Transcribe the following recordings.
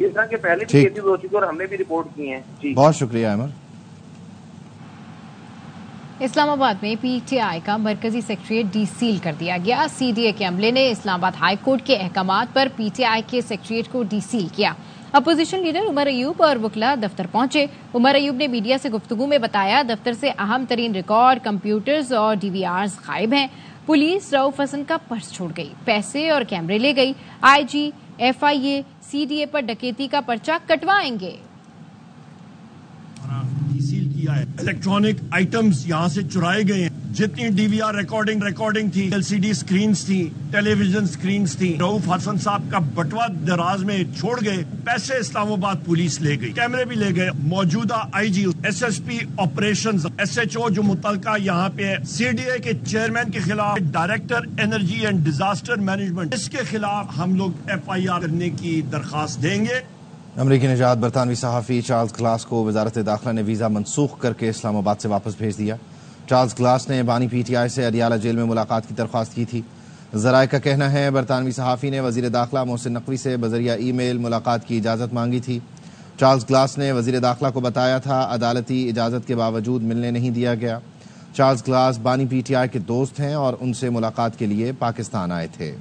اس طرح کے پہلے بھی کیسز ہو چکے اور ہم نے بھی رپورٹ کی ہیں. جی بہت شکریہ عامر. اسلام آباد میں پی ٹی آئی کا مرکزی سیکریٹریٹ ڈی سیل کر دیا گیا. سی ڈی اے کے عملے نے اسلام آباد ہائی کورٹ کے احکامات پر پی ٹی آئی کے سیکریٹریٹ کو ڈی سیل کیا. اپوزیشن لیڈر عمر ایوب اور وکلا دفتر پہنچے. عمر ایوب نے میڈیا سے گفتگو میں بتایا دفتر سے اہم ترین ریکارڈ، کمپیوٹرز اور ڈی وی آرز غائب ہیں. پولیس رؤف حسن کا پرس چھوڑ گئی، پیسے اور کیمرے لے گئی. آئی جی، F I a C D A پر ڈکیتی کا پرچہ کٹوائیں گے. سیل کیا ہے. الیکٹرانک آئٹمز یہاں سے چرائے گئے ہیں. جتنی ڈی وی آر ریکارڈنگ تھی، ایل سی ڈی سکرینز تھی، ٹیلی ویژن سکرینز تھی، رؤف حسن صاحب کا بٹوا دراز میں چھوڑ گئے. پیسے اسلام آباد پولیس لے گئی، کیمرے بھی لے گئے. موجودہ I G, S S P operations, S H O جو متعلقہ یہاں پہ ہے، سی ڈی اے کے چیئرمین کے خلاف، director energy and disaster management, اس کے خلاف ہم لوگ ایف آئی آر کرنے کی درخواست دیں گے. امریکی نژاد برطانوی صحافی چارلز کلاس کو وزارت داخلہ نے ویزا منسوخ کر کے اسلام آباد سے واپس بھیج دیا. چارلز کلاس نے بانی پی ٹی آئی سے اڈیالہ جیل میں ملاقات کی درخواست کی تھی. ذرائع کا کہنا ہے برطانوی صحافی نے وزیر داخلہ محسن نقوی سے بذریعہ ای میل ملاقات کی اجازت مانگی تھی. چارلز کلاس نے وزیر داخلہ کو بتایا تھا عدالتی اجازت کے باوجود ملنے نہیں دیا گیا. چارلز کلاس بانی پی ٹی آئی کے دوست ہیں اور ان سے ملاقات کے لیے پاکستان آئے تھے.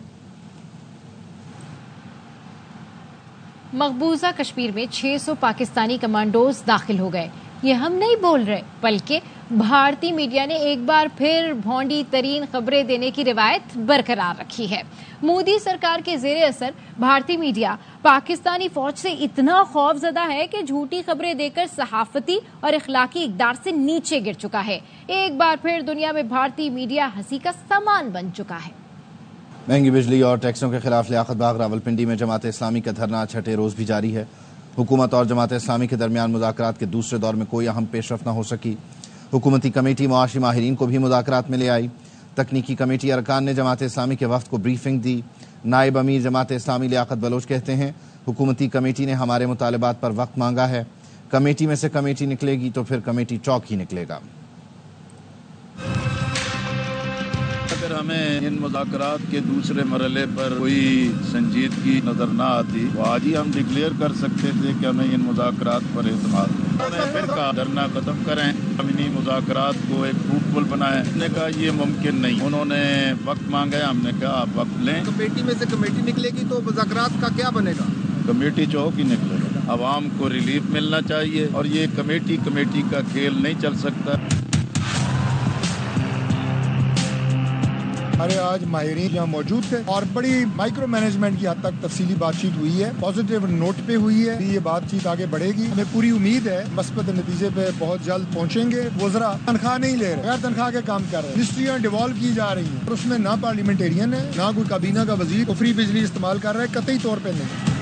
مقبوضہ کشمیر میں 600 پاکستانی کمانڈوز داخل ہو گئے. یہ ہم نہیں بول رہے، بلکہ بھارتی میڈیا نے ایک بار پھر بھونڈی ترین خبریں دینے کی روایت برقرار رکھی ہے. مودی سرکار کے زیر اثر بھارتی میڈیا پاکستانی فوج سے اتنا خوف زدہ ہے کہ جھوٹی خبریں دے کر صحافتی اور اخلاقی اقدار سے نیچے گر چکا ہے. ایک بار پھر دنیا میں بھارتی میڈیا ہنسی کا سامان بن چکا ہے. مہنگی بجلی اور ٹیکسوں کے خلاف لیاقت باغ راولپنڈی میں جماعت اسلامی کا دھرنا چھٹے روز بھی جاری ہے. حکومت اور جماعت اسلامی کے درمیان مذاکرات کے دوسرے دور میں کوئی اہم پیش رفت نہ ہو سکی. حکومتی کمیٹی معاشی ماہرین کو بھی مذاکرات میں لے آئی. تکنیکی کمیٹی ارکان نے جماعت اسلامی کے وفد کو بریفنگ دی. نائب امیر جماعت اسلامی لیاقت بلوچ کہتے ہیں حکومتی کمیٹی نے ہمارے مطالبات پر وقت مانگا ہے. کمیٹی میں سے کمیٹی نکلے گی تو پھر کمیٹی چوک ہی نکلے گا. اگر ہمیں ان مذاکرات کے دوسرے مرحلے پر کوئی سنجیدگی نظر نہ آتی تو آج ہی ہم ڈکلیئر کر سکتے تھے کہ ہمیں ان مذاکرات پر اعتماد نہیں. انہوں نے پھر کہا دھرنا ختم کریں، ہم انہیں مذاکرات کو ایک فروٹفل بنائیں. ہم نے کہا یہ ممکن نہیں. انہوں نے وقت مانگا، ہم نے کہا آپ وقت لیں. کمیٹی میں سے کمیٹی نکلے گی تو مذاکرات کا کیا بنے گا؟ کمیٹی چوک ہی نکلے گا. عوام کو ریلیف ملنا چاہیے اور یہ کمیٹی کا کھیل نہیں چل سکتا. ہمارے آج ماہرین یہاں موجود تھے اور بڑی مائکرو مینجمنٹ کی حد تک تفصیلی بات چیت ہوئی ہے، پازیٹیو نوٹ پہ ہوئی ہے. یہ بات چیت آگے بڑھے گی. ہمیں پوری امید ہے مثبت نتیجے پہ بہت جلد پہنچیں گے. وزراء تنخواہ نہیں لے رہے، غیر تنخواہ کے کام کر رہے ہیں. منسٹریاں ڈیوالو کی جا رہی ہیں اور اس میں نہ پارلیمنٹیرین ہے، نہ کوئی کابینہ کا وزیر فری بجلی استعمال کر رہا ہے، قطعی طور پہ نہیں.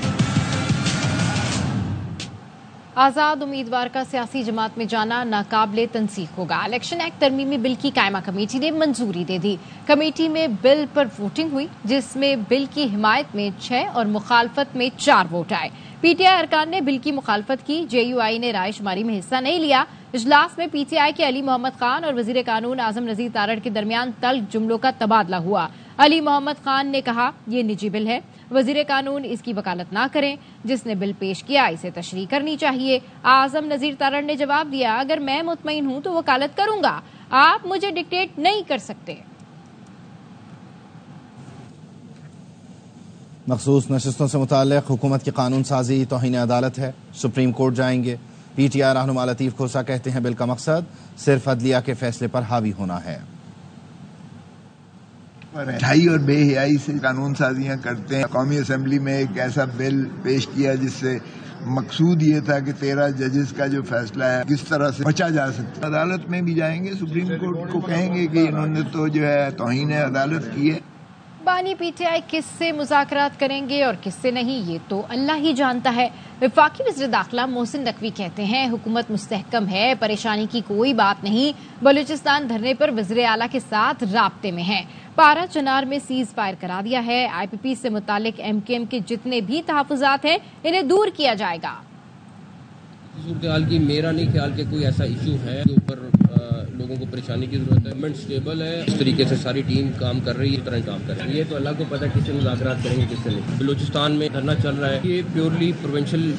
آزاد امیدوار کا سیاسی جماعت میں جانا ناقابل تنسیق ہوگا. الیکشن ایکٹ ترمیمی بل کی قائمہ کمیٹی نے منظوری دے دی. کمیٹی میں بل پر ووٹنگ ہوئی جس میں بل کی حمایت میں 6 اور مخالفت میں 4 ووٹ آئے. پی ٹی آئی ارکان نے بل کی مخالفت کی. جے یو آئی نے رائے شماری میں حصہ نہیں لیا. اجلاس میں پی ٹی آئی کے علی محمد خان اور وزیر قانون اعظم نذیر تارڑ کے درمیان تلخ جملوں کا تبادلہ ہوا. علی محمد خان نے کہا یہ نجی بل ہے، وزیر قانون اس کی وکالت نہ کریں. جس نے بل پیش کیا اسے تشریح کرنی چاہیے. اعظم نذیر تارڑ نے جواب دیا اگر میں مطمئن ہوں تو وکالت کروں گا، آپ مجھے ڈکٹیٹ نہیں کر سکتے. مخصوص نشستوں سے متعلق حکومت کی قانون سازی توہین عدالت ہے، سپریم کورٹ جائیں گے. پی ٹی آئی رہنما لطیف کھوسا کہتے ہیں بل کا مقصد صرف عدلیہ کے فیصلے پر حاوی ہونا ہے. ڈھائی اور بے حیائی سے قانون سازیاں کرتے ہیں. قومی اسمبلی میں ایک ایسا بل پیش کیا جس سے مقصود یہ تھا کہ 13 ججز کا جو فیصلہ ہے کس طرح سے بچا جا سکتا. عدالت میں بھی جائیں گے، سپریم کورٹ کو کہیں گے کہ انہوں نے تو جو ہے توہین عدالت کی ہے. بانی پی ٹی آئی کس سے مذاکرات کریں گے اور کس سے نہیں یہ تو اللہ ہی جانتا ہے. وفاقی وزیر داخلہ محسن نقوی کہتے ہیں حکومت مستحکم ہے، پریشانی کی کوئی بات نہیں. بلوچستان دھرنے پر وزیر اعلیٰ کے ساتھ رابطے میں ہیں. پارا چنار میں سیز فائر کرا دیا ہے. آئی پی پی سے متعلق ایم کیو ایم کے جتنے بھی تحفظات ہیں انہیں دور کیا جائے گا. صورتحال کی میرا نہیں خیال کہ کوئی ایسا ایشو ہے جو اوپر لوگوں کو پریشانی کی ضرورت ہے. گورنمنٹ اسٹیبل ہے, اس طریقے سے ساری ٹیم کام کر رہی ہے, اس طرح کام کر رہی ہے. یہ تو اللہ کو پتہ کس سے مذاکرات کریں گے کس سے نہیں. بلوچستان میں دھرنا چل رہا ہے, یہ پیورلی پروونشل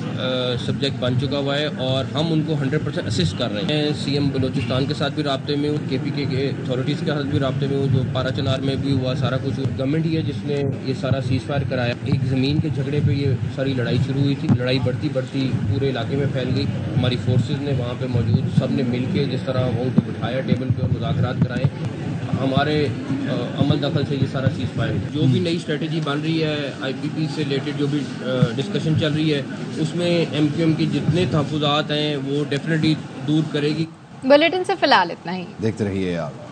سبجیکٹ بن چکا ہوا ہے اور ہم ان کو 100% اسسٹ کر رہے ہیں. سی ایم بلوچستان کے ساتھ بھی رابطے میں ہوں, KPK کے اتھارٹیز کے ساتھ بھی رابطے میں ہوں. جو پارا چنار میں بھی ہوا سارا کچھ گورنمنٹ ہی ہے جس نے یہ سارا سیز فائر کرایا. ایک زمین کے جھگڑے پہ یہ ساری لڑائی شروع ہوئی تھی. لڑائی بڑھتی پورے علاقے میں پھیل گئی. ہماری فورسز نے وہاں پہ موجود سب نے مل کے جس طرح وہ ان کو بٹھایا ٹیبل پہ اور مذاکرات کرائے. ہمارے عمل دخل سے یہ سارا چیز فائر. جو بھی نئی اسٹریٹجی بن رہی ہے IPP سے ریلیٹڈ جو بھی ڈسکشن چل رہی ہے اس میں MQM کی جتنے تحفظات ہیں وہ ڈیفینیٹلی دور کرے گی. بلیٹن سے فی الحال اتنا ہی. دیکھتے رہیے آپ.